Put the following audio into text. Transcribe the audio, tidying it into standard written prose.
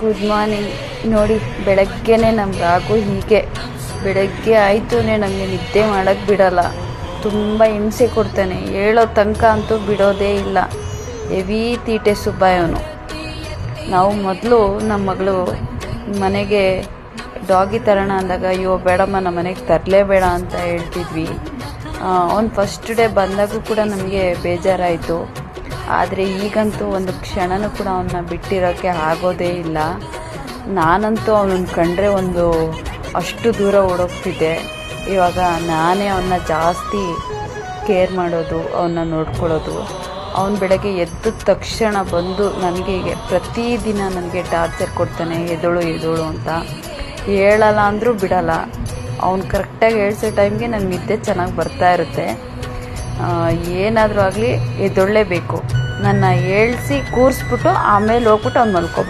Good morning. ನೋಡಿ ಬೆಳಗ್ಗೆನೇ ನಮ್ಮ ರಾಗು ಹೀಗೆ ಬೆಳಗ್ಗೆ ಆಯಿತು ನಮಗೆ ನಿದ್ದೆ ಮಾಡೋಕ್ಕೆ ಬಿಡಲ್ಲ. ತುಂಬ ಹಿಂಸೆ ಕೊಡ್ತಾನೆ, ಹೇಳೋ ತನಕ ಅಂತೂ ಬಿಡೋದೇ ಇಲ್ಲ. ಹೆವಿ ತೀಟೆ ಸುಬ್ಬಾಯವನು. ನಾವು ಮೊದಲು ನಮ್ಮ ಮಗಳು ಮನೆಗೆ ಡಾಗಿ ತರೋಣ ಅಂದಾಗ ಅಯ್ಯೋ ಬೇಡಮ್ಮ ನಮ್ಮ ಮನೆಗೆ ತರಲೇಬೇಡ ಅಂತ ಹೇಳ್ತಿದ್ವಿ. ಅವ್ನು ಫಸ್ಟ್ ಡೇ ಬಂದಾಗೂ ಕೂಡ ನಮಗೆ ಬೇಜಾರಾಯಿತು. ಆದರೆ ಈಗಂತೂ ಒಂದು ಕ್ಷಣನೂ ಕೂಡ ಅವನ್ನ ಬಿಟ್ಟಿರೋಕ್ಕೆ ಆಗೋದೇ ಇಲ್ಲ. ನಾನಂತೂ ಅವನನ್ನು ಕಂಡ್ರೆ ಅಷ್ಟು ದೂರ ಓಡೋಗ್ತಿದ್ದೆ. ಇವಾಗ ನಾನೇ ಅವನ್ನ ಜಾಸ್ತಿ ಕೇರ್ ಮಾಡೋದು, ಅವನ್ನ ನೋಡ್ಕೊಳ್ಳೋದು. ಅವನು ಬೆಳಗ್ಗೆ ಎದ್ದ ತಕ್ಷಣ ಬಂದು ನನಗೆ ಪ್ರತಿದಿನ ನನಗೆ ಟಾರ್ಚರ್ ಕೊಡ್ತಾನೆ, ಎದೋಳು ಅಂತ. ಹೇಳಲ್ಲ ಅಂದರೂ ಬಿಡಲ್ಲ. ಅವ್ನು ಕರೆಕ್ಟಾಗಿ ಹೇಳ್ಸೋ ಟೈಮ್ಗೆ ನನ್ನ ನಿದ್ದೆ ಚೆನ್ನಾಗಿ ಬರ್ತಾ ಇರುತ್ತೆ. ಏನಾದರೂ ಆಗಲಿ ಎದ್ದೊಳ್ಳೇಬೇಕು. ನನ್ನ ಹೇಳ್ಸಿ ಕೂರಿಸ್ಬಿಟ್ಟು ಆಮೇಲೆ ಹೋಗ್ಬಿಟ್ಟು ಅವ್ನು ಮಲ್ಕೋಬೇಕು.